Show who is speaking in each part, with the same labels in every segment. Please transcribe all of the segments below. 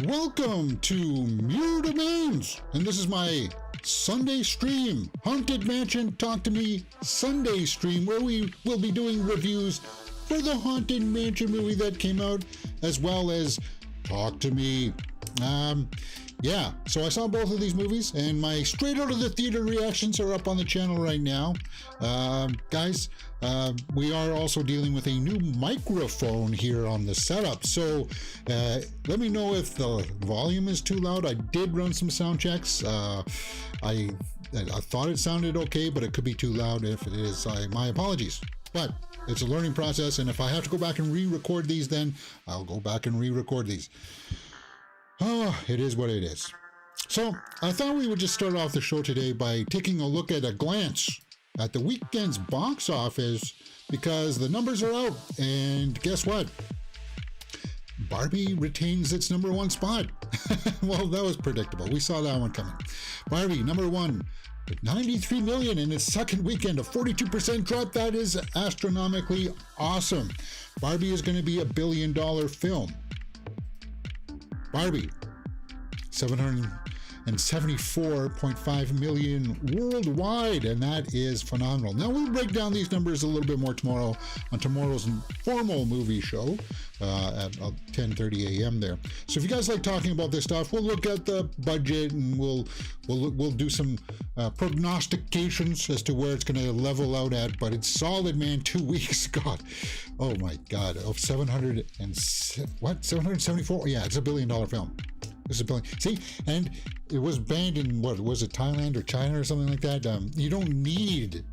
Speaker 1: Welcome to Mirror Domains, and this is my Sunday stream, Haunted Mansion Talk to Me Sunday stream, where we will be doing reviews for the Haunted Mansion movie that came out, as well as Talk to Me. Yeah, so I saw both of these movies, and my straight out of the theater reactions are up on the channel right now. Guys, we are also dealing with a new microphone here on the setup, so let me know if the volume is too loud. I did run some sound checks. I thought it sounded okay, but it could be too loud. If it is, my apologies. But it's a learning process, and if I have to go back and re-record these, then I'll go back and re-record these. Oh, it is what it is. So I thought we would just start off the show today by taking a look at a glance at the weekend's box office, because the numbers are out, and guess what? Barbie retains its number one spot. Well, that was predictable. We saw that one coming. Barbie, number one, with 93 million in its second weekend, a 42% drop. That is astronomically awesome. Barbie is going to be a $1 billion film. Barbie, 774.5 million worldwide, and that is phenomenal. Now, we'll break down these numbers a little bit more tomorrow on tomorrow's formal movie show at 10:30 a.m. there. So if you guys like talking about this stuff, we'll look at the budget, and we'll do some prognostications as to where it's going to level out at. But it's solid, man. 2 weeks, God, oh my God, of 774. Yeah, it's a $1 billion film. It's a billion. See, and it was banned in, what was it, Thailand or China or something like that. You don't need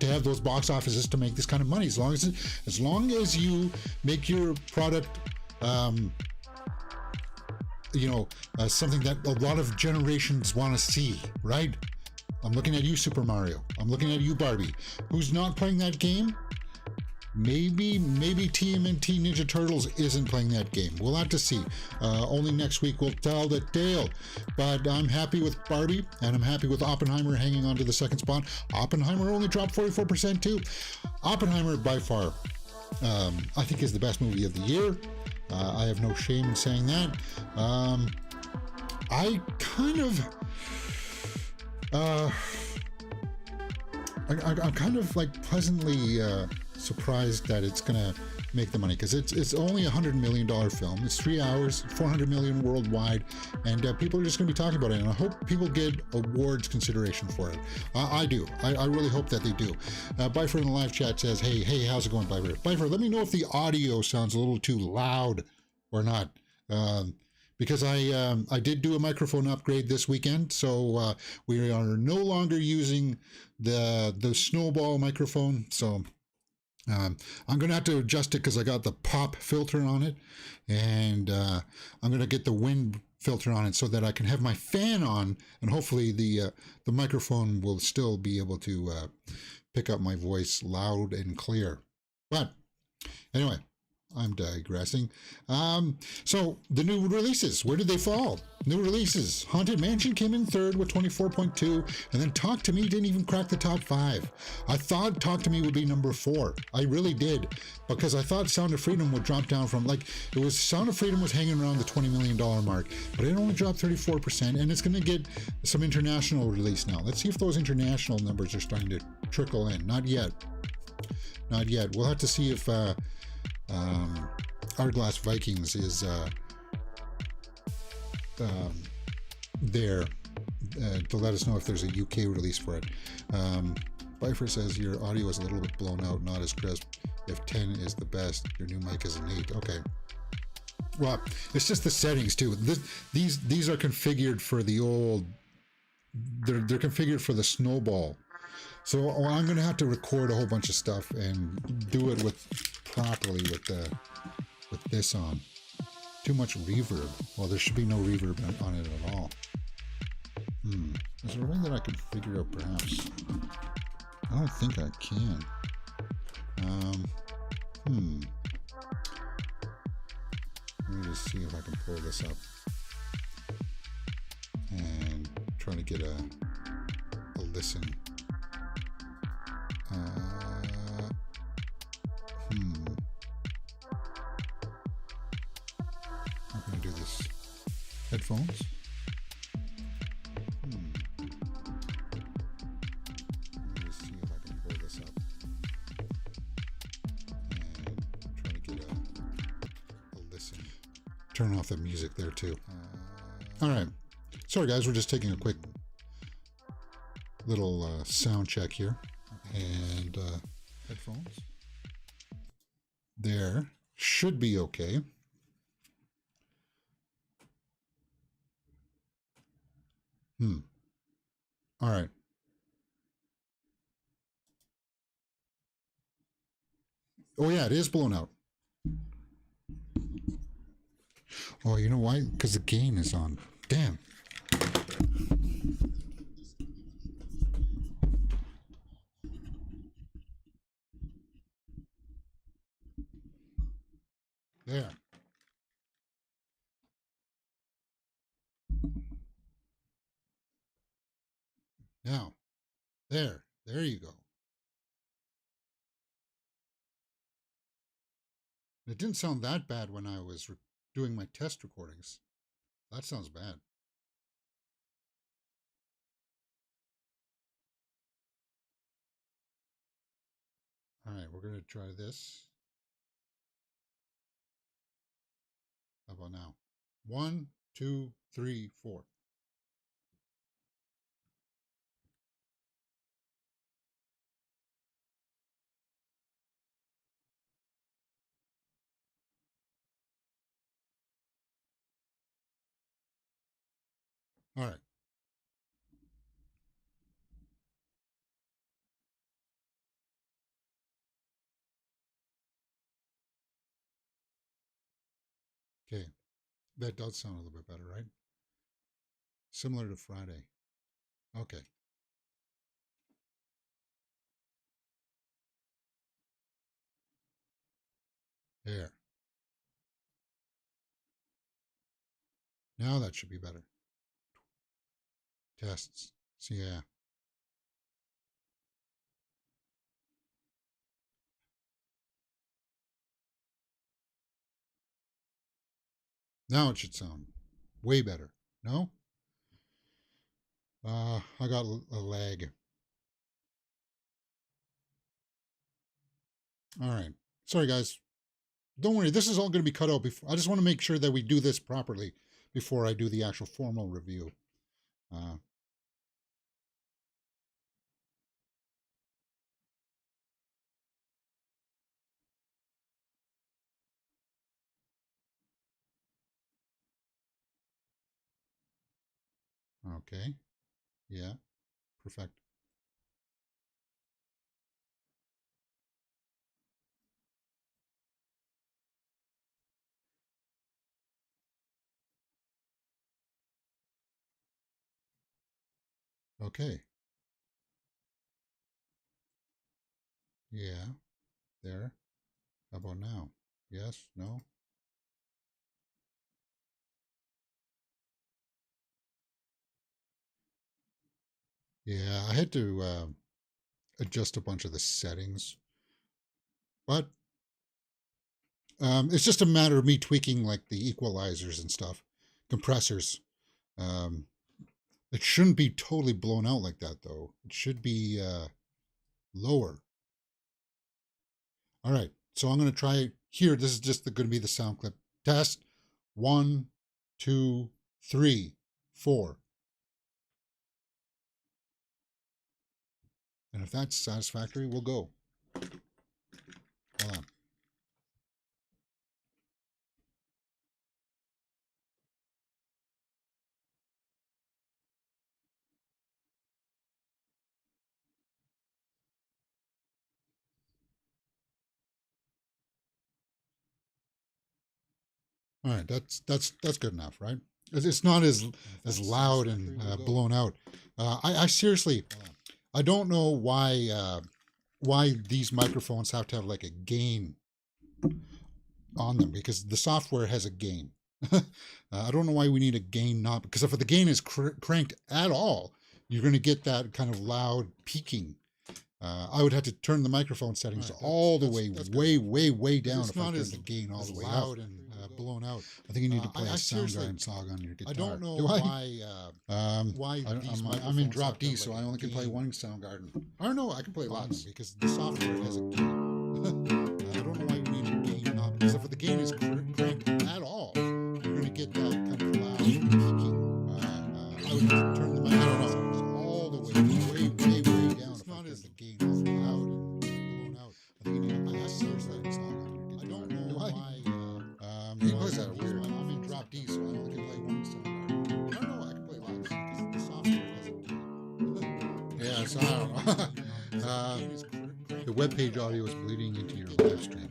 Speaker 1: to have those box offices to make this kind of money. As long as you make your product, something that a lot of generations want to see, right? I'm looking at you, Super Mario. I'm looking at you, Barbie. Who's not playing that game? Maybe TMNT Ninja Turtles isn't playing that game. We'll have to see. Only next week will tell the tale. But I'm happy with Barbie, and I'm happy with Oppenheimer hanging on to the second spot. Oppenheimer only dropped 44% too. Oppenheimer, by far, I think is the best movie of the year. I have no shame in saying that. I'm kind of like pleasantly surprised that it's gonna make the money, because it's only a $100 million film. It's 3 hours, 400 million worldwide, and people are just gonna be talking about it, and I hope people get awards consideration for it. I do. I really hope that they do. Bifer in the live chat says, hey, how's it going, Bifer? Bifer, let me know if the audio sounds a little too loud or not. Because I did do a microphone upgrade this weekend, so we are no longer using the snowball microphone. So I'm going to have to adjust it, because I got the pop filter on it, and I'm going to get the wind filter on it so that I can have my fan on, and hopefully the microphone will still be able to pick up my voice loud and clear. But anyway, I'm digressing. So the new releases, where did they fall? New releases. Haunted Mansion came in third with 24.2, and then Talk to Me didn't even crack the top 5. I thought Talk to Me would be number 4. I really did, because I thought Sound of Freedom would drop down from, Sound of Freedom was hanging around the $20 million mark, but it only dropped 34%, and it's going to get some international release now. Let's see if those international numbers are starting to trickle in. Not yet. We'll have to see if Hourglass Vikings is there to let us know if there's a UK release for it. Bifer says your audio is a little bit blown out, not as crisp. If 10 is the best, your new mic is an 8. Okay. Well, it's just the settings too. These are configured for the old. They're configured for the snowball. So I'm going to have to record a whole bunch of stuff and do it properly with this on. Too much reverb. Well, there should be no reverb on it at all. Is there a way that I can figure out, perhaps? I don't think I can. Let me just see if I can pull this up and try to get a listen. Headphones. Let me see if I can pull this up and try to get a listen. Turn off the music there too. All right. Sorry guys, we're just taking a quick little sound check here. And headphones. There. Should be okay. All right. Oh yeah, it is blown out. Oh, you know why? Because the gain is on. Damn. There. Now, there you go. It didn't sound that bad when I was doing my test recordings. That sounds bad. All right, we're going to try this. How about now? 1, 2, 3, 4. All right. Okay. That does sound a little bit better, right? Similar to Friday. Okay. There. Now that should be better. Tests. So yeah. Now it should sound way better. No? I got a lag. All right. Sorry, guys. Don't worry. This is all going to be cut out. Before I just want to make sure that we do this properly before I do the actual formal review. Okay. Yeah. Perfect. Okay. Yeah. There. How about now? Yes? No? Yeah, I had to adjust a bunch of the settings, but it's just a matter of me tweaking like the equalizers and stuff, compressors. Um, it shouldn't be totally blown out like that though. It should be lower. All right, so I'm going to try here. This is just going to be the sound clip test. 1, 2, 3, 4. And if that's satisfactory, we'll go. Hold on. All right, that's good enough, right? It's not as loud and blown out. I seriously, I don't know why these microphones have to have like a gain on them, because the software has a gain. I don't know why we need a gain knob, because if the gain is cranked at all, you're going to get that kind of loud peaking. I would have to turn the microphone settings all the way, way down if I turn the gain all the way out. And blown out. I think you need to play a Soundgarden song on your guitar.
Speaker 2: I don't know why
Speaker 1: I'm in drop D, so I only can play one Soundgarden.
Speaker 2: I don't know. I can play lots because the software has a gain. I don't know why you need a gain knob, because if the gain is cranked at all, you're going to get that kind of loud peaking. I would turn the microphone all the way down. It's not as the gain is loud and blown out. I think you need to play a Soundgarden song on your guitar. I don't know why.
Speaker 1: He plays that weird.
Speaker 2: I'm in drop D, so I only can play one Soundgarden. I don't know. I can play lots because the software has a gain.
Speaker 1: Yeah, so I don't know. The webpage audio is bleeding into your live stream.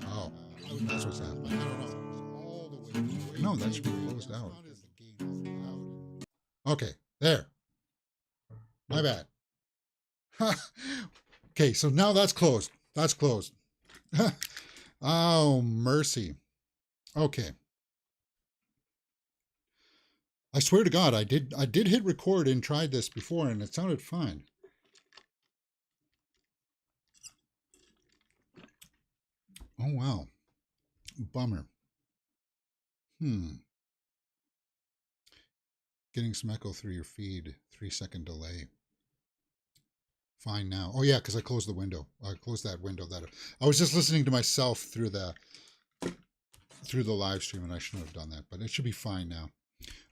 Speaker 1: Oh, that's what's happening. No, that should be closed out. Okay, there. My bad. Okay, so now that's closed. That's closed. Oh, mercy. Okay. I swear to God, I did hit record and tried this before, and it sounded fine. Oh, wow. Bummer. Getting some echo through your feed. 3-second delay. Fine now. Oh, yeah, because I closed the window. I closed that window. That I was just listening to myself through the live stream, and I shouldn't have done that, but it should be fine now.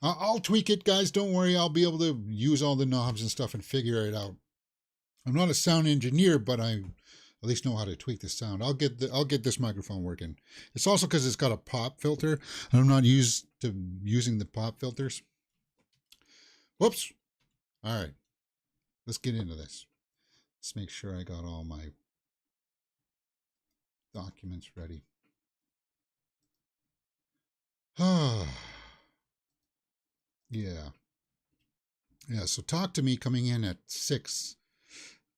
Speaker 1: I'll tweak it, guys. Don't worry. I'll be able to use all the knobs and stuff and figure it out. I'm not a sound engineer, but I at least know how to tweak the sound. I'll get this microphone working. It's also because it's got a pop filter, and I'm not used to using the pop filters. Whoops. All right. Let's get into this. Let's make sure I got all my documents ready. Yeah. Yeah, so Talk to Me coming in at 6.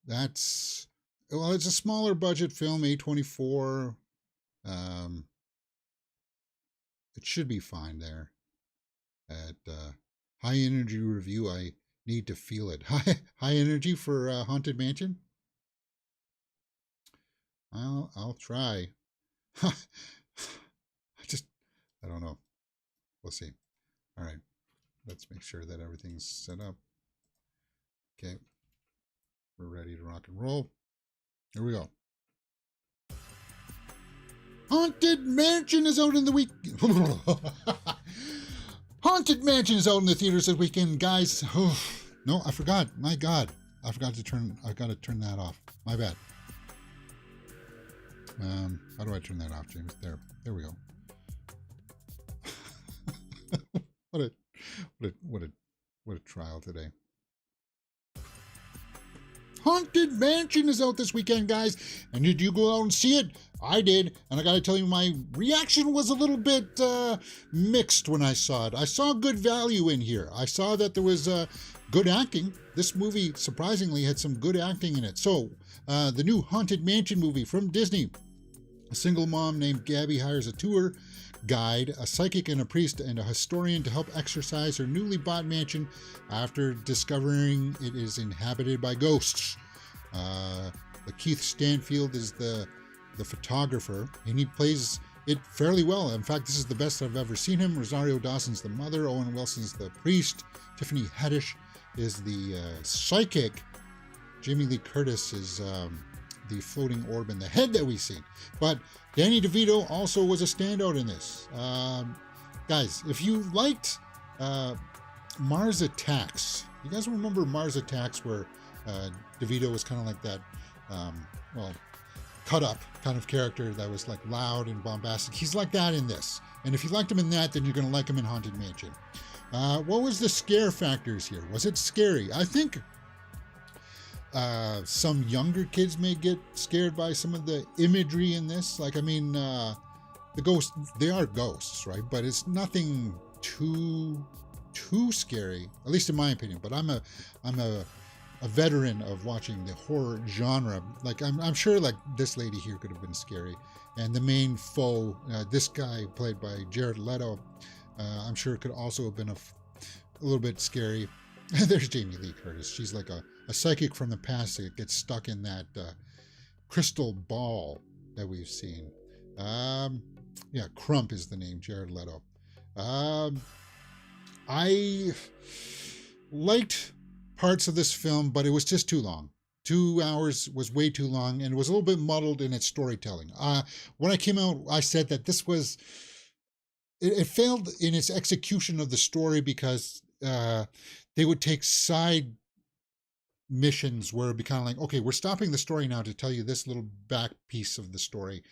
Speaker 1: That's, well, it's a smaller budget film, A24. It should be fine there. At High Energy Review, I need to feel it. High energy for Haunted Mansion? I'll try. I don't know. We'll see. All right. Let's make sure that everything's set up. Okay. We're ready to rock and roll. Here we go. Haunted Mansion is out in the week. Haunted Mansion is out in the theaters this weekend, guys. Oh, no, I forgot. My God. I got to turn that off. My bad. How do I turn that off, James? There we go. What a trial today. Haunted Mansion is out this weekend, guys. And did you go out and see it? I did. And I got to tell you, my reaction was a little bit mixed when I saw it. I saw good value in here. I saw that there was good acting. This movie, surprisingly, had some good acting in it. So, the new Haunted Mansion movie from Disney. A single mom named Gabby hires a tour guide, a psychic and a priest, and a historian to help exorcise her newly bought mansion after discovering it is inhabited by ghosts. Keith Stanfield is the photographer, and he plays it fairly well. In fact, this is the best I've ever seen him. Rosario Dawson's the mother, Owen Wilson's the priest, Tiffany Haddish is the psychic, Jamie Lee Curtis is the floating orb in the head that we've seen. But Danny DeVito also was a standout in this. Guys, if you liked Mars Attacks, you guys remember Mars Attacks, where DeVito was kind of like that, cut up kind of character that was like loud and bombastic. He's like that in this. And if you liked him in that, then you're going to like him in Haunted Mansion. What was the scare factors here? Was it scary? I think some younger kids may get scared by some of the imagery in this. Like, I mean, the ghosts, they are ghosts, right? But it's nothing too scary, at least in my opinion. But I'm a veteran of watching the horror genre. Like, I'm sure like this lady here could have been scary. And the main foe, this guy played by Jared Leto, I'm sure could also have been a little bit scary. There's Jamie Lee Curtis. She's like a psychic from the past that gets stuck in that crystal ball that we've seen. Yeah, Crump is the name, Jared Leto. Um, I liked parts of this film, but it was just too long. 2 hours was way too long, and it was a little bit muddled in its storytelling. When I came out, I said that this was it failed in its execution of the story because they would take side missions where it'd be kind of like, okay, we're stopping the story now to tell you this little back piece of the story.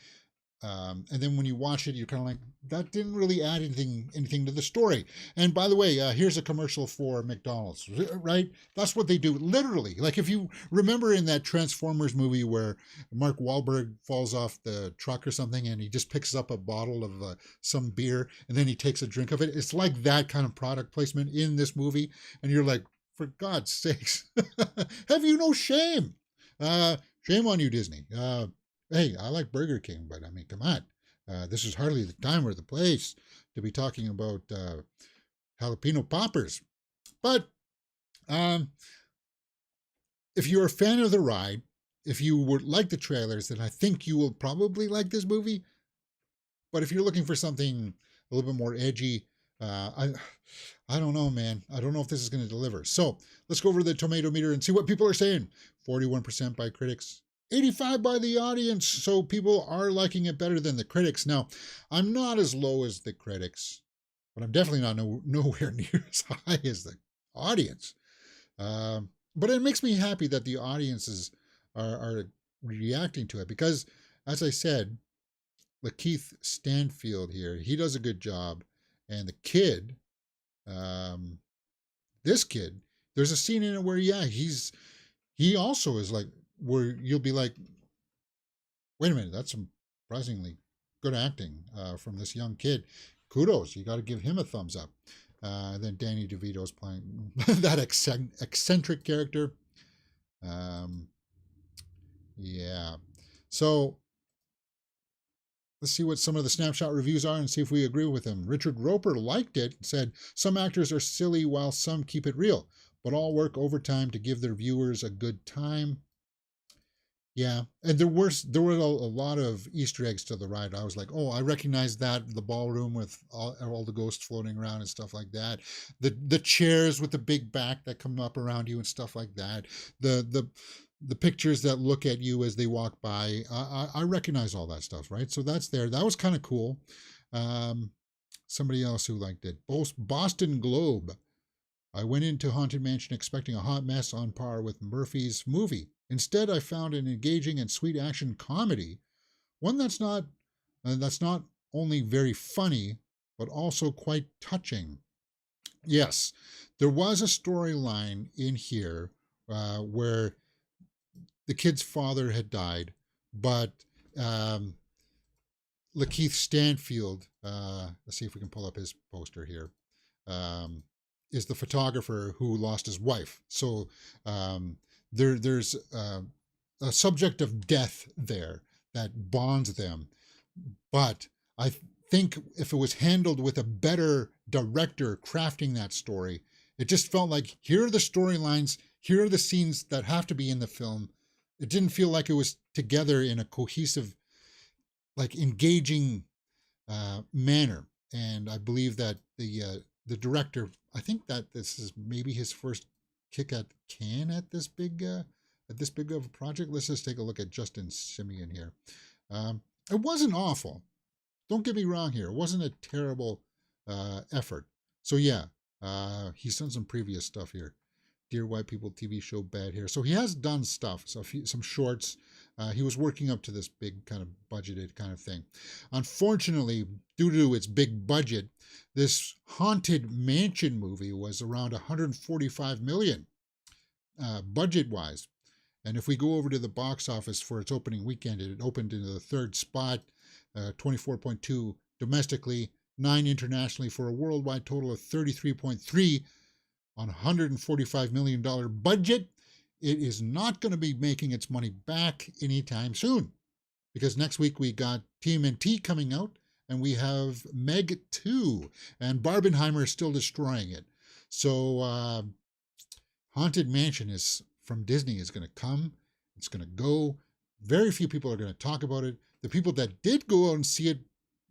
Speaker 1: And then when you watch it, you're kind of like, that didn't really add anything to the story. And by the way, here's a commercial for McDonald's, right? That's what they do, literally. Like if you remember in that Transformers movie where Mark Wahlberg falls off the truck or something, and he just picks up a bottle of some beer, and then he takes a drink of it. It's like that kind of product placement in this movie, and you're like, for God's sakes, have you no shame? Shame on you, Disney. Hey, I like Burger King, but I mean, come on. This is hardly the time or the place to be talking about jalapeno poppers. But um, if you're a fan of the ride, if you would like the trailers, then I think you will probably like this movie. But if you're looking for something a little bit more edgy, I don't know, man. I don't know if this is going to deliver. So let's go over the tomato meter and see what people are saying. 41% by critics, 85 by the audience. So people are liking it better than the critics. Now, I'm not as low as the critics, but I'm definitely not nowhere near as high as the audience. But it makes me happy that the audiences are reacting to it because, as I said, Lakeith Stanfield here, he does a good job. And the kid, um, this kid, there's a scene in it where, yeah, he also is like, where you'll be like, wait a minute, that's surprisingly good acting from this young kid. Kudos, you got to give him a thumbs up. Then Danny DeVito's playing that eccentric character. Yeah. So let's see what some of the snapshot reviews are and see if we agree with him. Richard Roper liked it, said, some actors are silly while some keep it real, but all work overtime to give their viewers a good time. Yeah, and there were a lot of Easter eggs to the ride. I was like, oh, I recognize that, the ballroom with all the ghosts floating around and stuff like that. The chairs with the big back that come up around you and stuff like that. The pictures that look at you as they walk by. I recognize all that stuff, right? So that's there. That was kind of cool. Somebody else who liked it. Boston Globe. I went into Haunted Mansion expecting a hot mess on par with Murphy's movie. Instead, I found an engaging and sweet action comedy, one that's not only very funny but also quite touching. Yes, there was a storyline in here where the kid's father had died, but um, Lakeith Stanfield, let's see if we can pull up his poster here, um, is the photographer who lost his wife. So there's a subject of death there that bonds them. But I think if it was handled with a better director crafting that story, it just felt like here are the storylines, here are the scenes that have to be in the film. It didn't feel like it was together in a cohesive, like engaging manner. And I believe that the director, I think that this is maybe his first kick at can at this big of a project. Let's just take a look at Justin Simeon here. It wasn't awful. Don't get me wrong here. It wasn't a terrible effort. So yeah, he's done some previous stuff here. Dear White People TV show, Bad Hair. So he has done stuff. So some shorts. He was working up to this big kind of budgeted kind of thing. Unfortunately, due to its big budget, this Haunted Mansion movie was around 145 million budget-wise. And if we go over to the box office for its opening weekend, it opened into the third spot, 24.2 domestically, 9 internationally, for a worldwide total of 33.3 on $145 million budget. It is not going to be making its money back anytime soon, because next week we got TMNT coming out, and we have Meg 2, and Barbenheimer is still destroying it. So Haunted Mansion is from Disney is going to come. It's going to go. Very few people are going to talk about it. The people that did go out and see it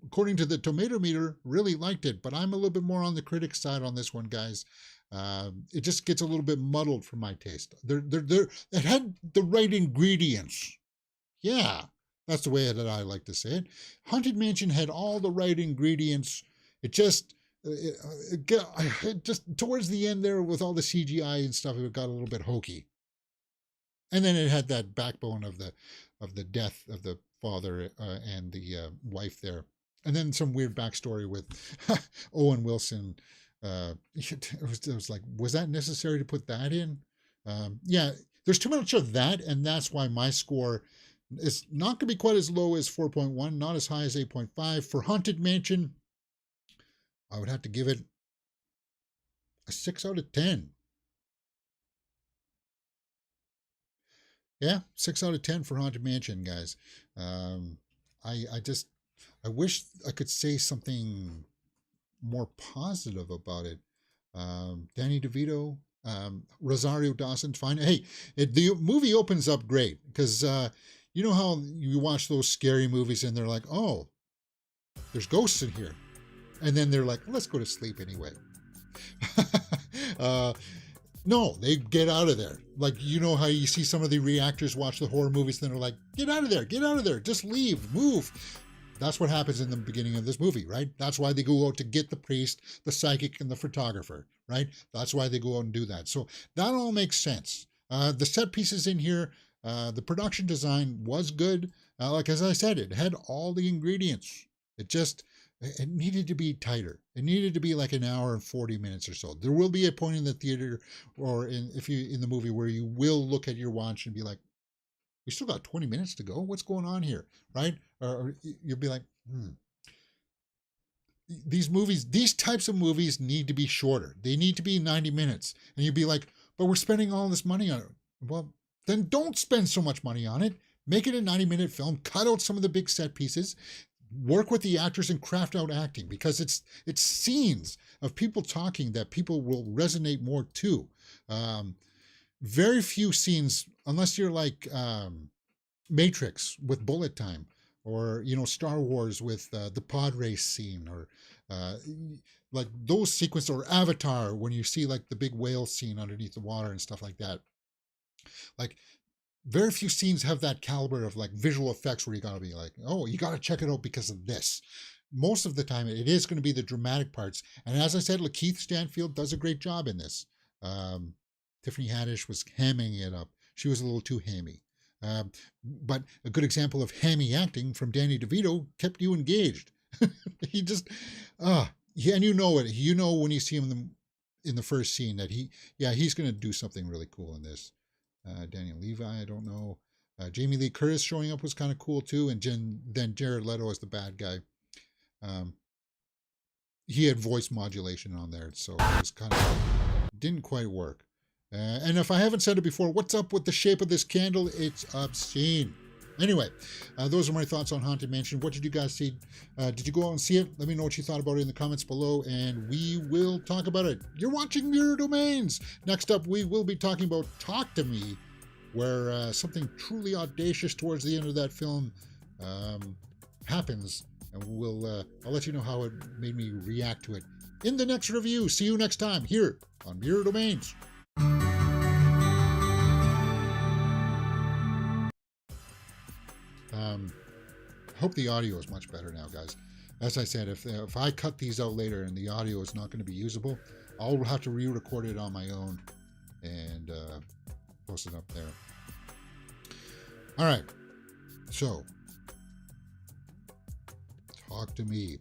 Speaker 1: according to the tomato meter, really liked it. But I'm a little bit more on the critic side on this one, guys. It just gets a little bit muddled for my taste. It had the right ingredients. Yeah, that's the way that I like to say it. Haunted Mansion had all the right ingredients. It just, it just towards the end there with all the CGI and stuff, it got a little bit hokey. And then it had that backbone of the death of the father and the wife there, and then some weird backstory with Owen Wilson. It was like, was that necessary to put that in? Yeah, there's too much of that, and that's why my score is not going to be quite as low as 4.1, not as high as 8.5. For Haunted Mansion, I would have to give it a 6 out of 10. Yeah, 6 out of 10 for Haunted Mansion, guys. Um, I wish I could say something more positive about it. Danny DeVito, Rosario Dawson's fine. Hey, the movie opens up great because you know how you watch those scary movies and they're like, oh, there's ghosts in here. And then they're like, let's go to sleep anyway. uh, no, they get out of there. Like, you know how you see some of the reactors watch the horror movies and they're like, get out of there, just leave, move. That's what happens in the beginning of this movie, right? That's why they go out to get the priest, the psychic, and the photographer, right? That's why they go out and do that. So that all makes sense. The set pieces in here, the production design was good. Like as I said, it had all the ingredients. It needed to be tighter. It needed to be like an hour and 40 minutes or so. There will be a point in the theater or in the movie where you will look at your watch and be like, we still got 20 minutes to go. What's going on here? Right? Or you'll be like, these types of movies need to be shorter. They need to be 90 minutes. And you'd be like, but we're spending all this money on it. Well, then don't spend so much money on it. Make it a 90-minute film. Cut out some of the big set pieces. Work with the actors and craft out acting, because it's scenes of people talking that people will resonate more to. Very few scenes, unless you're like Matrix with bullet time, or Star Wars with the pod race scene, or like those sequences, or Avatar when you see like the big whale scene underneath the water and stuff like that. Like, very few scenes have that caliber of like visual effects where you gotta be like, oh, you gotta check it out because of this. Most of the time it is going to be the dramatic parts, and as I said, Lakeith Stanfield does a great job in this. Tiffany Haddish was hamming it up. She was a little too hammy. But a good example of hammy acting from Danny DeVito kept you engaged. He just, yeah, and you know it. You know when you see him in the first scene that he's going to do something really cool in this. Daniel Levi, I don't know. Jamie Lee Curtis showing up was kind of cool too, and then Jared Leto as the bad guy. He had voice modulation on there, so it was kind of didn't quite work. And if I haven't said it before, what's up with the shape of this candle? It's obscene. Anyway, those are my thoughts on Haunted Mansion. What did you guys see? Did you go out and see it? Let me know what you thought about it in the comments below, and we will talk about it. You're watching Mirror Domains. Next up, we will be talking about Talk to Me, where something truly audacious towards the end of that film happens, and I'll let you know how it made me react to it in the next review. See you next time here on Mirror Domains. Hope the audio is much better now, guys. As I said, if I cut these out later and the audio is not going to be usable, I'll have to re-record it on my own and post it up there. All right, so Talk to Me.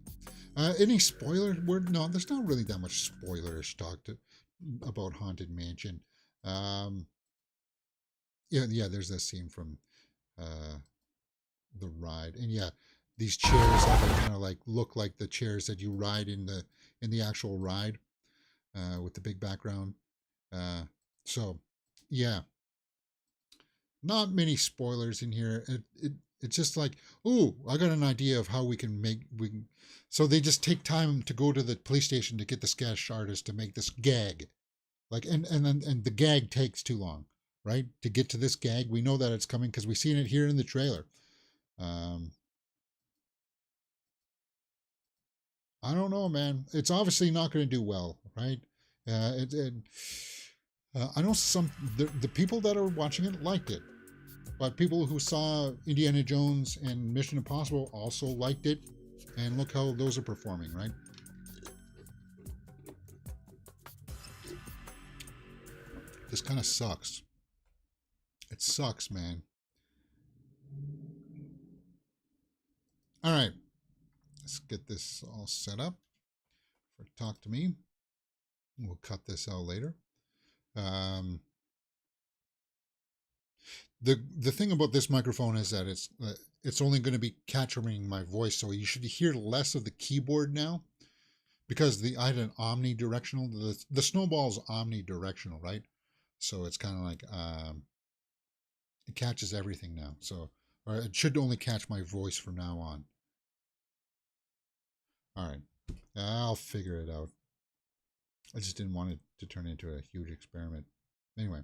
Speaker 1: Any spoiler word? No, there's not really that much spoilerish talk about Haunted Mansion. Yeah, there's that scene from the ride, and yeah, these chairs kind of like look like the chairs that you ride in the actual ride, with the big background. So yeah, not many spoilers in here. It's just like, ooh, I got an idea of how we can. So they just take time to go to the police station to get the sketch artist to make this gag, like, and the gag takes too long, right? To get to this gag, we know that it's coming because we've seen it here in the trailer. I don't know, man. It's obviously not going to do well, right? It I know the people that are watching it liked it, but people who saw Indiana Jones and Mission Impossible also liked it, and look how those are performing, right? This kind of sucks. It sucks, man. All right, let's get this all set up for Talk to Me. We'll cut this out later. Um, the thing about this microphone is that it's only going to be capturing my voice, so you should hear less of the keyboard now, because I had an omnidirectional. The snowball's omnidirectional, right? So it's kind of like it catches everything now. So, or it should only catch my voice from now on. All right, I'll figure it out. I just didn't want it to turn into a huge experiment. Anyway.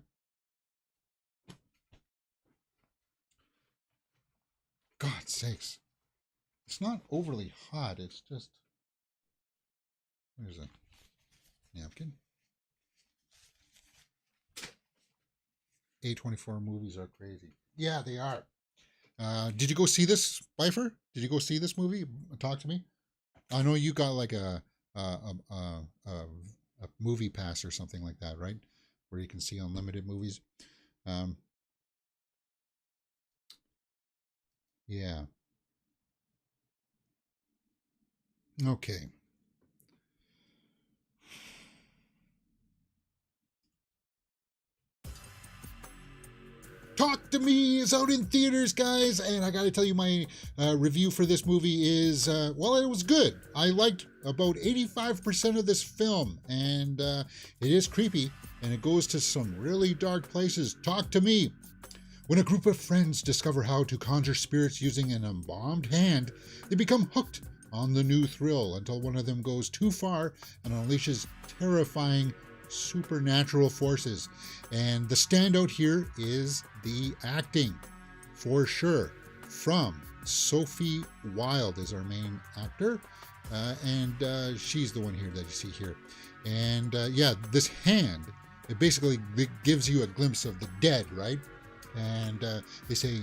Speaker 1: God's sakes. It's not overly hot. It's just... Where's a napkin? A24 movies are crazy. Yeah, they are. Did you go see this, Bifer? Did you go see this movie? Talk to me. I know you got like a movie pass or something like that, right? Where you can see unlimited movies. Yeah. Okay. Talk to Me is out in theaters, guys, and I gotta tell you, my review for this movie is, well, it was good. I liked about 85% of this film, and it is creepy, and it goes to some really dark places. Talk to Me. When a group of friends discover how to conjure spirits using an embalmed hand, they become hooked on the new thrill until one of them goes too far and unleashes terrifying supernatural forces. And the standout here is the acting, for sure, from Sophie Wilde is our main actor, and she's the one here that you see here. And yeah, this hand, it basically gives you a glimpse of the dead, right? And they say,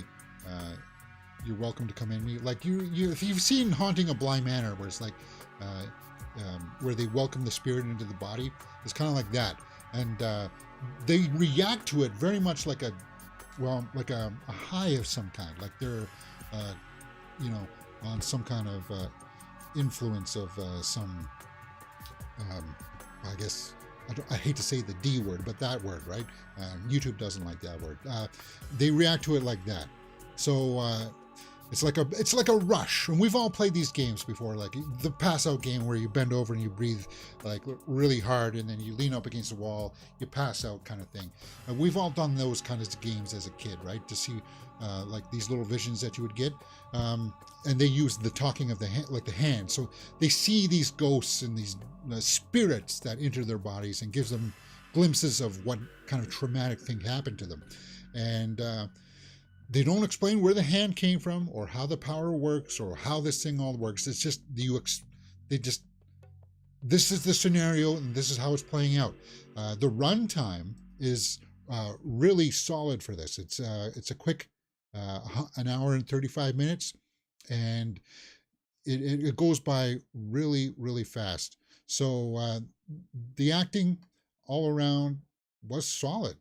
Speaker 1: you're welcome to come in. Like you, if you've seen Haunting of Bly Manor, where it's like, where they welcome the spirit into the body, it's kind of like that. And they react to it very much like a high of some kind, like they're, on some kind of influence of some, I guess, I hate to say the D word, but that word, right? YouTube doesn't like that word. They react to it like that. So it's like a rush, and we've all played these games before, like the pass out game where you bend over and you breathe like really hard, and then you lean up against the wall, you pass out, kind of thing. We've all done those kinds of games as a kid, right? To see like these little visions that you would get, and they use the talking of the hand, like the hand. So they see these ghosts and these spirits that enter their bodies and gives them glimpses of what kind of traumatic thing happened to them, and they don't explain where the hand came from or how the power works or how this thing all works. It's just this is the scenario and this is how it's playing out. The runtime is really solid for this. It's a quick an hour and 35 minutes, and it goes by really, really fast. So the acting all around was solid.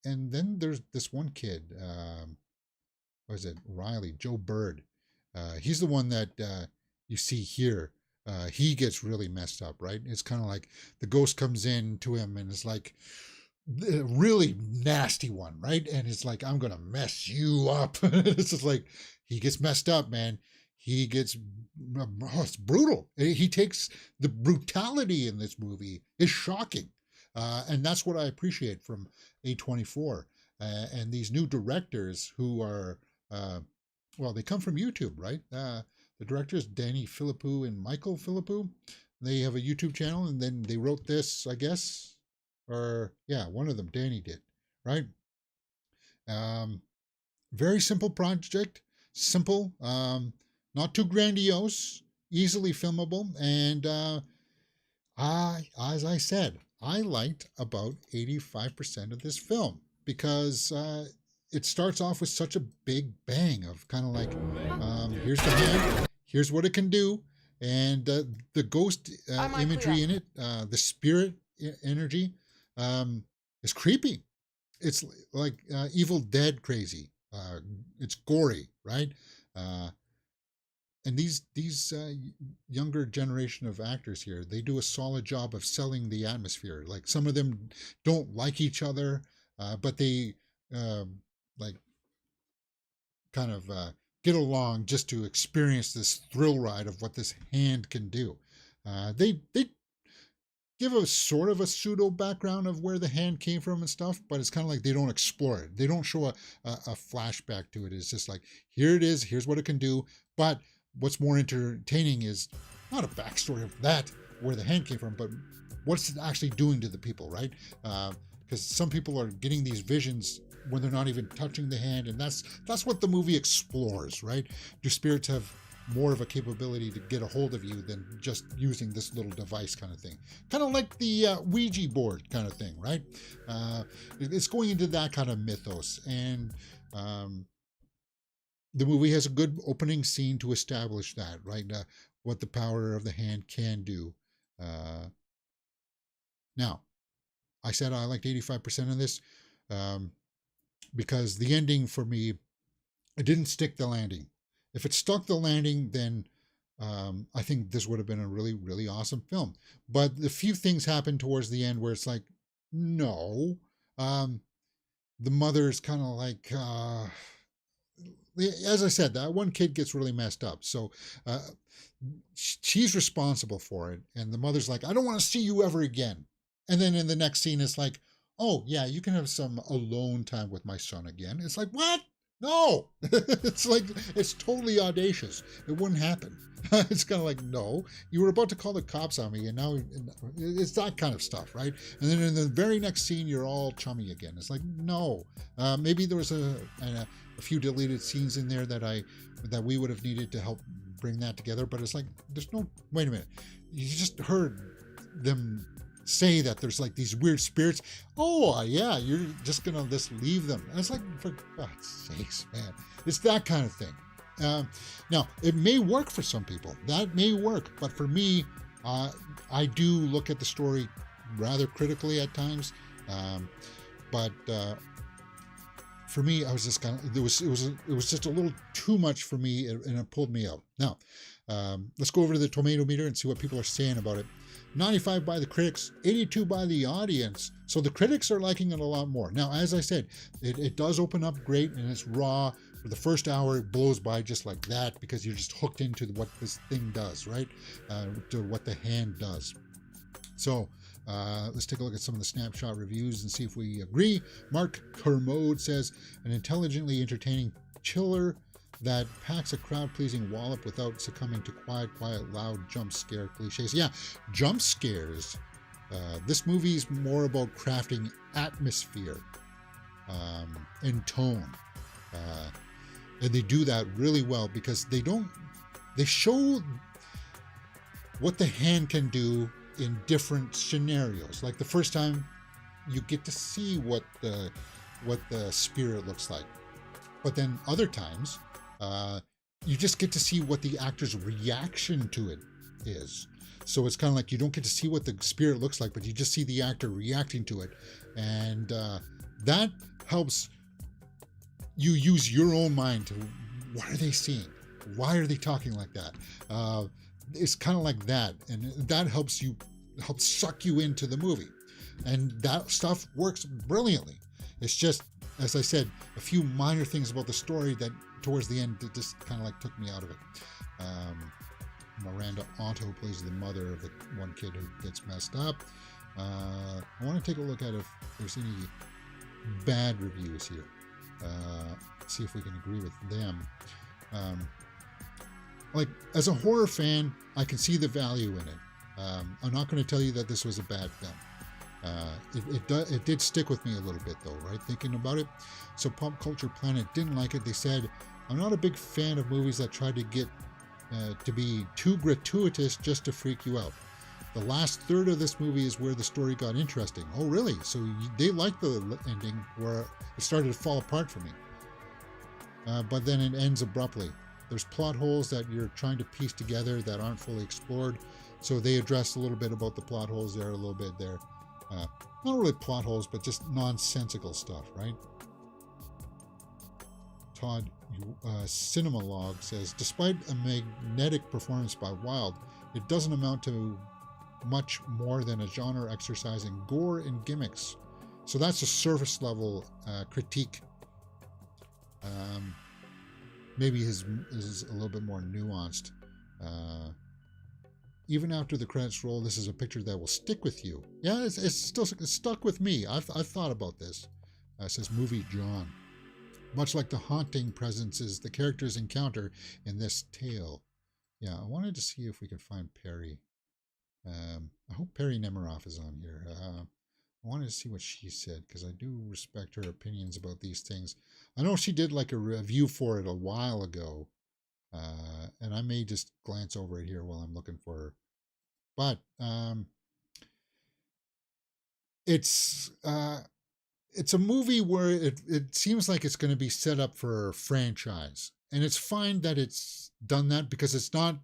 Speaker 1: And then there's this one kid, what is it, Riley, Joe Bird. He's the one that you see here. He gets really messed up, right? It's kind of like the ghost comes in to him and it's like a really nasty one, right? And it's like, I'm going to mess you up. It's just like, he gets messed up, man. He gets, oh, it's brutal. He takes the brutality in this movie is shocking. And that's what I appreciate from A24 and these new directors who are, well, they come from YouTube, right? The directors, Danny Philippou and Michael Philippou, they have a YouTube channel, and then they wrote this, I guess, or yeah, one of them, Danny did, right? Very simple project, simple, not too grandiose, easily filmable, and as I said, I liked about 85% of this film because it starts off with such a big bang of kind of like, here's the hand, here's what it can do, and the ghost imagery in it, the spirit energy, um, is creepy. It's like Evil Dead crazy. It's gory, right? Uh, and these younger generation of actors here, they do a solid job of selling the atmosphere. Like some of them don't like each other, but they um, like kind of get along just to experience this thrill ride of what this hand can do. They give a sort of a pseudo background of where the hand came from and stuff, but it's kind of like they don't explore it. They don't show a flashback to it. It's just like, here it is, here's what it can do. But what's more entertaining is not a backstory of that, where the hand came from, but what's it actually doing to the people, right? Because some people are getting these visions when they're not even touching the hand, and that's what the movie explores, right? Do spirits have more of a capability to get a hold of you than just using this little device kind of thing? Kind of like the Ouija board kind of thing, right? It's going into that kind of mythos, and the movie has a good opening scene to establish that, right? What the power of the hand can do. Now, I said I liked 85% of this because the ending for me, it didn't stick the landing. If it stuck the landing, then I think this would have been a really, really awesome film. But the few things happen towards the end where it's like, no. The mother's kind of like, as I said, that one kid gets really messed up. So she's responsible for it. And the mother's like, I don't want to see you ever again. And then in the next scene, it's like, oh, yeah, you can have some alone time with my son again. It's like, what? No. It's like, it's totally audacious. It wouldn't happen. It's kind of like, no, you were about to call the cops on me, and now it's that kind of stuff, right? And then in the very next scene, you're all chummy again. It's like, no. Maybe there was a few deleted scenes in there that we would have needed to help bring that together, but it's like, there's no, wait a minute. You just heard them say that there's like these weird spirits. Oh, yeah, you're just going to just leave them. And it's like, for God's sakes, man. It's that kind of thing. Now, it may work for some people. That may work. But for me, I do look at the story rather critically at times. But for me, I was just kind of, it was just a little too much for me, and it pulled me out. Now, let's go over to the tomato meter and see what people are saying about it. 95 by the critics, 82 by the audience. So the critics are liking it a lot more. Now, as I said, it does open up great, and it's raw. For the first hour, it blows by just like that because you're just hooked into what this thing does, right? To what the hand does. So let's take a look at some of the snapshot reviews and see if we agree. Mark Kermode says, an intelligently entertaining chiller that packs a crowd-pleasing wallop without succumbing to quiet, loud jump scare cliches. Yeah, jump scares. This movie is more about crafting atmosphere and tone. And they do that really well because they show what the hand can do in different scenarios. Like the first time you get to see what the spirit looks like. But then other times, you just get to see what the actor's reaction to it is. So it's kind of like you don't get to see what the spirit looks like, but you just see the actor reacting to it. And that helps you use your own mind to, what are they seeing? Why are they talking like that? It's kind of like that. And that helps suck you into the movie. And that stuff works brilliantly. It's just, as I said, a few minor things about the story that towards the end, it just kind of like took me out of it. Miranda Otto plays the mother of the one kid who gets messed up. I want to take a look at if there's any bad reviews here. See if we can agree with them. Like, as a horror fan, I can see the value in it. I'm not going to tell you that this was a bad film. It did stick with me a little bit though, right? Thinking about it. So Pop Culture Planet didn't like it. They said, I'm not a big fan of movies that try to get to be too gratuitous just to freak you out. The last third of this movie is where the story got interesting. Oh, really? So they liked the ending where it started to fall apart for me. But then it ends abruptly. There's plot holes that you're trying to piece together that aren't fully explored. So they addressed a little bit about the plot holes there, a little bit there. Not really plot holes, but just nonsensical stuff, right? Todd Cinema Log says, despite a magnetic performance by Wilde, it doesn't amount to much more than a genre exercise in gore and gimmicks. So that's a surface level critique. Maybe his is a little bit more nuanced. Even after the credits roll, this is a picture that will stick with you. Yeah, it's still stuck with me. I've thought about this. Says Movie John. Much like the haunting presences the characters encounter in this tale. Yeah, I wanted to see if we could find Perry. I hope Perry Nemiroff is on here. I wanted to see what she said because I do respect her opinions about these things. I know she did like a review for it a while ago, and I may just glance over it here while I'm looking for her. But it's a movie where it seems like it's going to be set up for a franchise. And it's fine that it's done that because it's not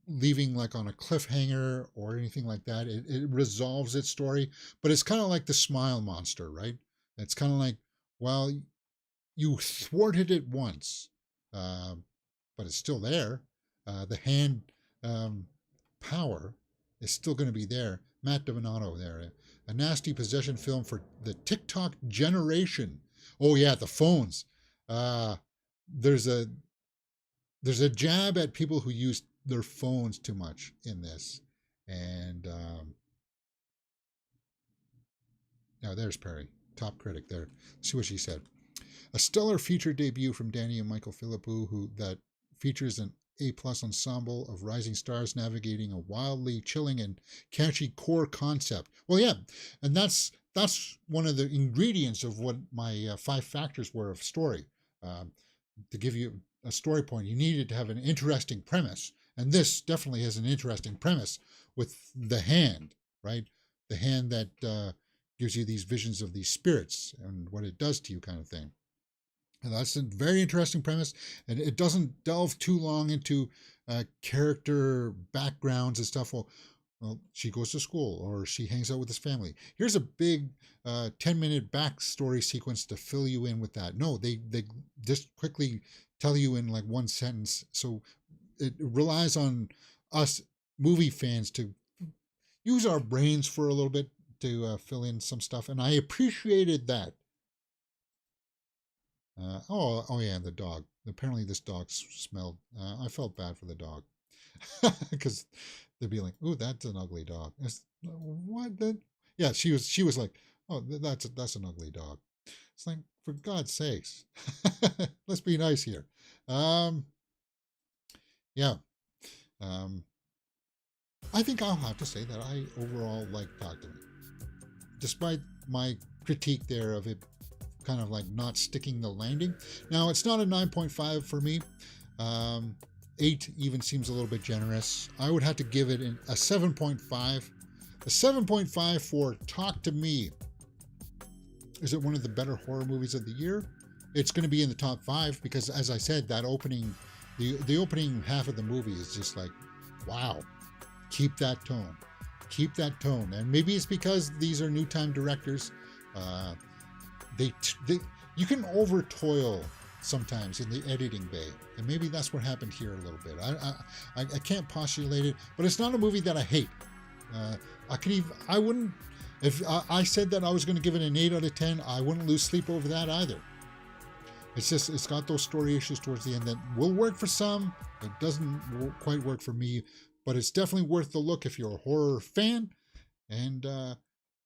Speaker 1: leaving like on a cliffhanger or anything like that. It resolves its story, but it's kind of like the Smile Monster, right? It's kind of like, well, you thwarted it once, but it's still there. The hand power is still going to be there. Matt Donato there. A nasty possession film for the TikTok generation. Oh yeah, the phones. There's a jab at people who use their phones too much in this, and now there's Perry, top critic there. See what she said. A stellar feature debut from Danny and Michael Philippou, who that features an A-plus ensemble of rising stars navigating a wildly chilling and catchy core concept. Well, yeah, and that's one of the ingredients of what my 5 factors were of story. To give you a story point, you needed to have an interesting premise, and this definitely has an interesting premise with the hand, right? The hand that gives you these visions of these spirits and what it does to you, kind of thing. And that's a very interesting premise, and it doesn't delve too long into character backgrounds and stuff. Well, she goes to school or she hangs out with his family. Here's a big 10-minute backstory sequence to fill you in with that. No, they just quickly tell you in like one sentence. So it relies on us movie fans to use our brains for a little bit to fill in some stuff, and I appreciated that. Oh yeah, the dog. Apparently this dog smelled. I felt bad for the dog because they'd be like, "Ooh, that's an ugly dog." What? That? Yeah, she was like, "Oh, that's an ugly dog." It's like, for God's sakes, let's be nice here. Yeah. I think I'll have to say that I overall like Talk to Me, despite my critique there of it kind of like not sticking the landing. Now, it's not a 9.5 for me. 8 even seems a little bit generous. I would have to give it a 7.5. A 7.5 for Talk to Me. Is it one of the better horror movies of the year? It's going to be in the top 5 because, as I said, that opening, the opening half of the movie is just like, wow, keep that tone. Keep that tone. And maybe it's because these are new time directors. You can over toil sometimes in the editing bay, and maybe that's what happened here a little bit. I can't postulate it, but it's not a movie that I hate. I wouldn't, if I said that I was going to give it an 8 out of 10, I wouldn't lose sleep over that either. It's just, it's got those story issues towards the end that will work for some. It doesn't quite work for me, but it's definitely worth the look if you're a horror fan, and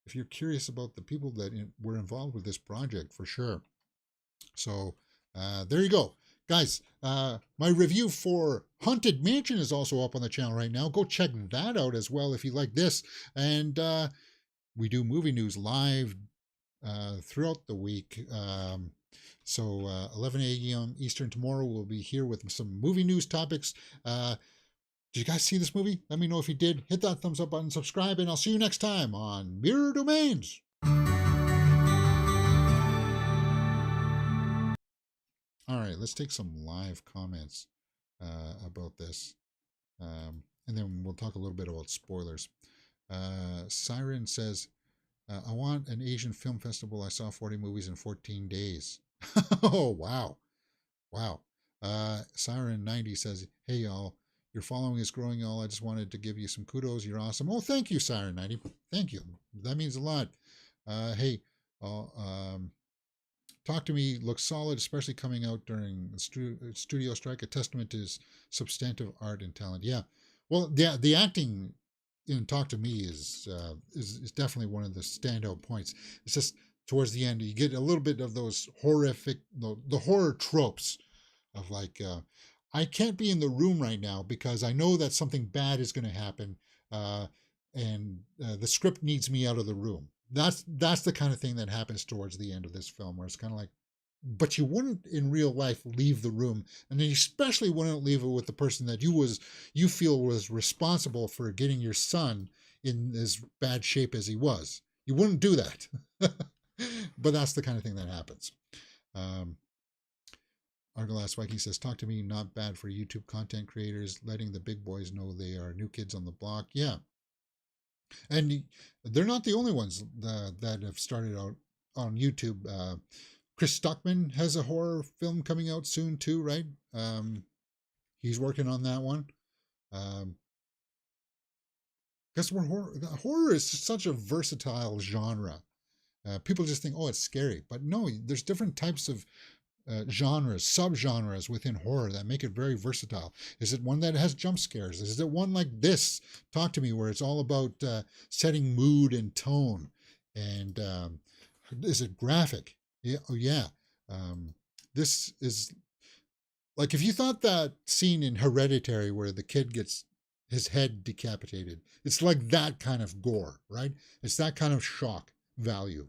Speaker 1: if you're curious about the people that were involved with this project, for sure. So there you go, guys. My review for Haunted Mansion is also up on the channel right now. Go check that out as well if you like this. And we do movie news live throughout the week. So 11 a.m. Eastern tomorrow, we'll be here with some movie news topics. Did you guys see this movie? Let me know if you did. Hit that thumbs up button, subscribe, and I'll see you next time on Mirror Domains. All right, let's take some live comments about this. And then we'll talk a little bit about spoilers. Siren says, I want an Asian film festival. I saw 40 movies in 14 days. Oh, wow. Wow. Siren 90 says, hey, y'all. Your following is growing, y'all. I just wanted to give you some kudos. You're awesome. Oh, thank you, Siren 90. Thank you. That means a lot. Hey, Talk to Me looks solid, especially coming out during the studio strike, a testament to his substantive art and talent. Yeah. Well, the acting in Talk to Me is definitely one of the standout points. It's just towards the end, you get a little bit of those horrific, the horror tropes of like, I can't be in the room right now because I know that something bad is going to happen, uh, and the script needs me out of the room. That's the kind of thing that happens towards the end of this film, where it's kind of like, but you wouldn't in real life leave the room, and then you especially wouldn't leave it with the person that you feel was responsible for getting your son in as bad shape as he was. You wouldn't do that. But that's the kind of thing that happens. Arglass Viking says, talk to me, not bad for YouTube content creators, letting the big boys know they are new kids on the block. Yeah. And they're not the only ones that have started out on YouTube. Chris Stockman has a horror film coming out soon too, right? He's working on that one. Because horror is such a versatile genre. People just think, oh, it's scary. But no, there's different types of genres, subgenres within horror that make it very versatile. Is it one that has jump scares? Is it one like this, Talk to Me, where it's all about setting mood and tone? And is it graphic? Yeah, oh yeah. This is like, if you thought that scene in Hereditary where the kid gets his head decapitated, it's like that kind of gore, right? It's that kind of shock value.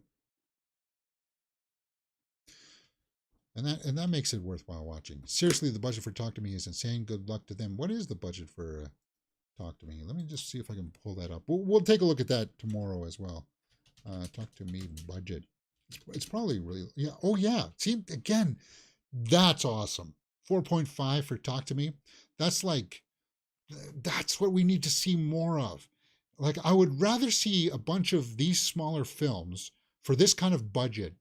Speaker 1: And that makes it worthwhile watching. Seriously, the budget for Talk to Me is insane. Good luck to them. What is the budget for Talk to Me? Let me just see if I can pull that up. We'll take a look at that tomorrow as well. Talk to Me budget. It's probably really, yeah. Oh yeah. See, again, that's awesome. 4.5 for Talk to Me. That's like, that's what we need to see more of. Like, I would rather see a bunch of these smaller films for this kind of budget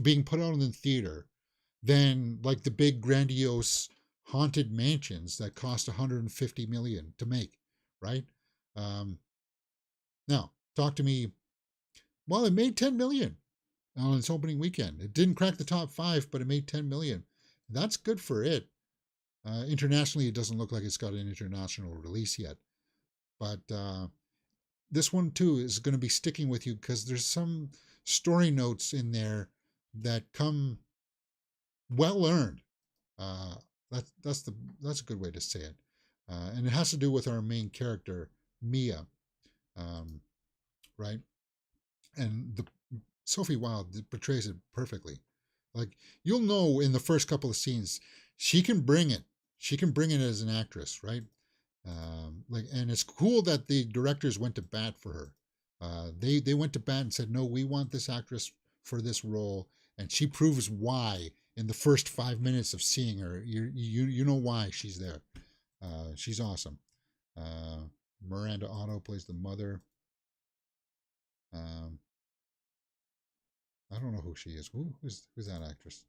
Speaker 1: being put out in the theater than like the big grandiose haunted mansions that cost 150 million to make, right? Now, Talk to Me. Well, it made 10 million on its opening weekend. It didn't crack the top 5, but it made 10 million. That's good for it. Internationally, it doesn't look like it's got an international release yet, but this one too is going to be sticking with you because there's some story notes in there that come well earned. Uh, that's a good way to say it, and it has to do with our main character Mia, um, right? And the Sophie Wilde portrays it perfectly. Like, you'll know in the first couple of scenes, she can bring it. She can bring it as an actress, right? And it's cool that the directors went to bat for her. They went to bat and said, no, we want this actress for this role, and she proves why in the first 5 minutes of seeing her. You know why she's there. She's awesome. Miranda Otto plays the mother. I don't know who she is. Who's that actress?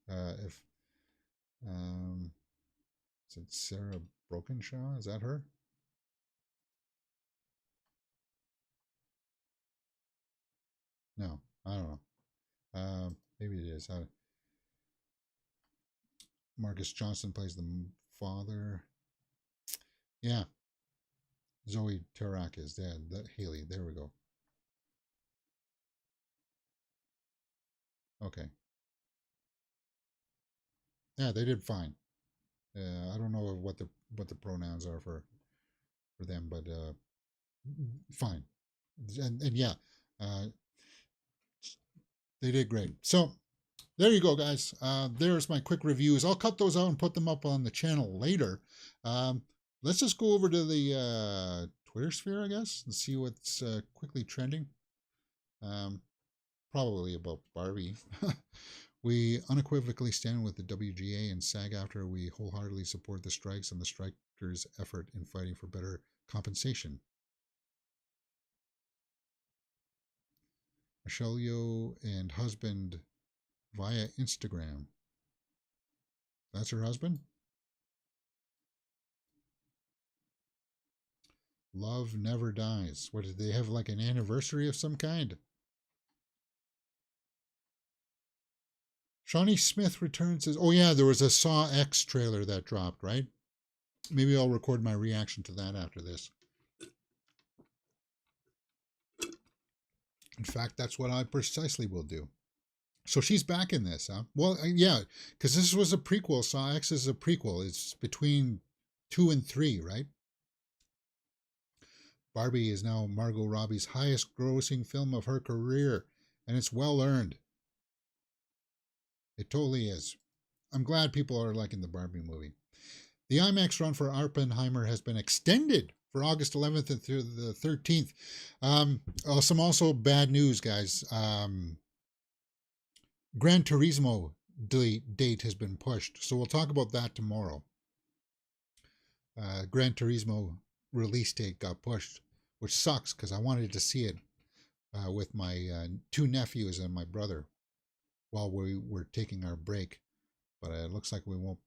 Speaker 1: If Is it Sarah Brokenshaw? Is that her? No, I don't know. Maybe it is. Marcus Johnson plays the father. Yeah, Zoe Tarak is dead. That Haley. There we go. Okay. Yeah, they did fine. I don't know what the pronouns are for them, but fine. And yeah, uh, they did great. So there you go, guys. There's my quick reviews. I'll cut those out and put them up on the channel later. Um, let's just go over to the Twitter sphere, I guess, and see what's quickly trending. Probably about Barbie. We unequivocally stand with the WGA and SAG after we wholeheartedly support the strikes and the strikers' effort in fighting for better compensation. Michelle Yeoh and husband via Instagram. That's her husband? Love never dies. What did they have, like an anniversary of some kind? Shawnee Smith returns as, oh yeah, there was a Saw X trailer that dropped, right? Maybe I'll record my reaction to that after this. In fact, that's what I precisely will do. So she's back in this, huh? Well, yeah, because this was a prequel. Saw X is a prequel. It's between 2 and 3, right? Barbie is now Margot Robbie's highest grossing film of her career, and it's well earned. It totally is. I'm glad people are liking the Barbie movie. The IMAX run for Oppenheimer has been extended for August 11th through the 13th. Some also bad news, guys. Gran Turismo date has been pushed, so we'll talk about that tomorrow. Gran Turismo release date got pushed, which sucks because I wanted to see it with my 2 nephews and my brother while we were taking our break, but it looks like we won't.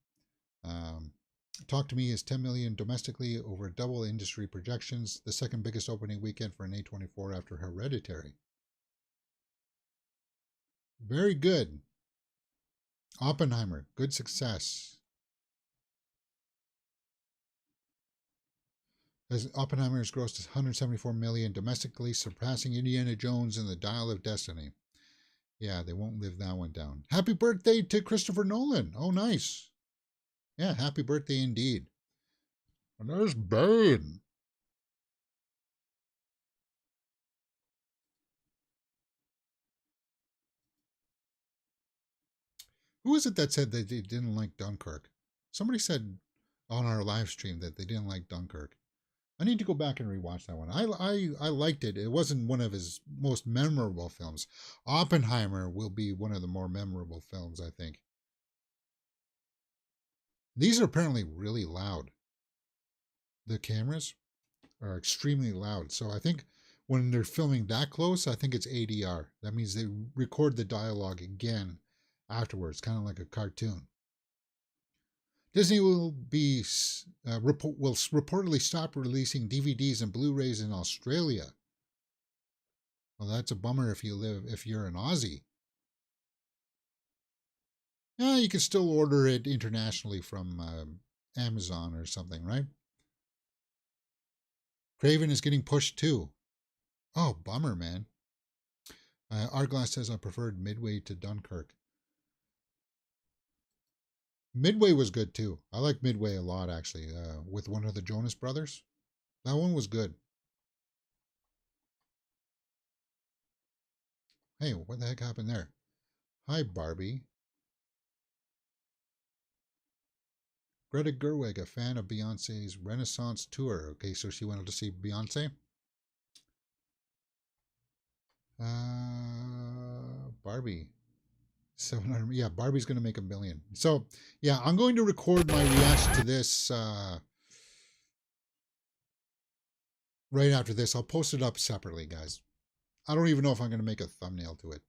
Speaker 1: Talk to Me is 10 million domestically, over double industry projections, the second biggest opening weekend for an A24 after Hereditary. Very good. Oppenheimer, good success. As Oppenheimer has grossed 174 million domestically, surpassing Indiana Jones and the Dial of Destiny. Yeah, they won't live that one down. Happy birthday to Christopher Nolan. Oh, nice. Yeah, happy birthday indeed. And there's Bane. Who is it that said that they didn't like Dunkirk? Somebody said on our live stream that they didn't like Dunkirk. I need to go back and rewatch that one. I liked it. It wasn't one of his most memorable films. Oppenheimer will be one of the more memorable films, I think. These are apparently really loud. The cameras are extremely loud. So I think when they're filming that close, I think it's ADR. That means they record the dialogue again afterwards, kind of like a cartoon. Disney will will reportedly stop releasing DVDs and Blu-rays in Australia. Well, that's a bummer if you're an Aussie. Yeah, you can still order it internationally from Amazon or something, right? Craven is getting pushed too. Oh, bummer, man. Arglass says I preferred Midway to Dunkirk. Midway was good too. I like Midway a lot, actually, with one of the Jonas Brothers. That one was good. Hey, what the heck happened there? Hi, Barbie. Greta Gerwig, a fan of Beyonce's Renaissance tour. Okay, so she wanted to see Beyonce. Barbie. 700. Yeah, Barbie's going to make $1 million. So, yeah, I'm going to record my reaction to this right after this. I'll post it up separately, guys. I don't even know if I'm going to make a thumbnail to it.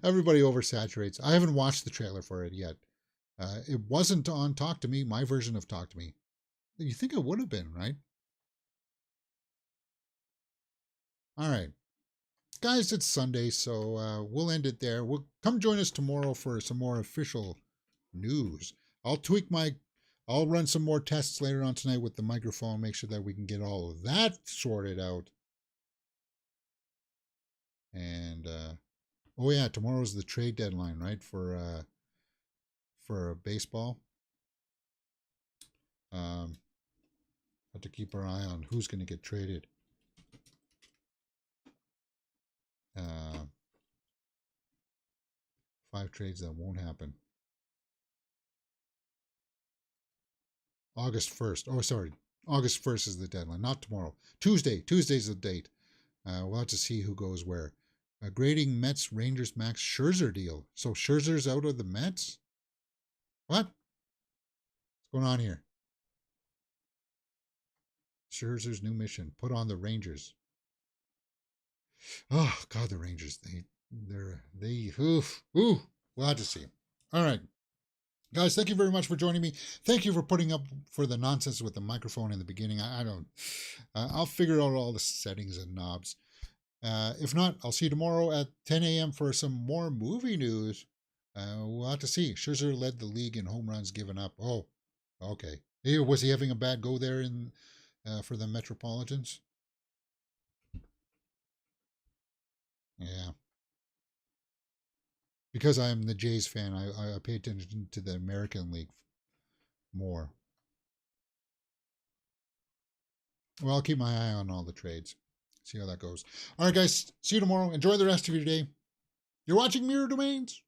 Speaker 1: Everybody oversaturates. I haven't watched the trailer for it yet. It wasn't on Talk to Me, my version of Talk to Me. You think it would have been, right? All right. Guys, it's Sunday, so we'll end it there. We'll come join us tomorrow for some more official news. I'll run some more tests later on tonight with the microphone, make sure that we can get all of that sorted out. And oh yeah, tomorrow's the trade deadline, right? For baseball. Have to keep our eye on who's going to get traded. 5 trades that won't happen. August 1st. Oh, sorry. August 1st is the deadline, not tomorrow. Tuesday. Tuesday's the date. We'll have to see who goes where. Grading Mets Rangers Max Scherzer deal. So Scherzer's out of the Mets? What? What's going on here? Scherzer's new mission. Put on the Rangers. Oh God, the Rangers. Ooh. We'll have to see. All right. Guys, thank you very much for joining me. Thank you for putting up for the nonsense with the microphone in the beginning. I don't. I'll figure out all the settings and knobs. If not, I'll see you tomorrow at 10 a.m. for some more movie news. We'll have to see. Scherzer led the league in home runs given up. Oh, okay. Was he having a bad go there in for the Metropolitans? Yeah. Because I'm the Jays fan, I pay attention to the American League more. Well, I'll keep my eye on all the trades. See how that goes. All right, guys. See you tomorrow. Enjoy the rest of your day. You're watching Mirror Domains.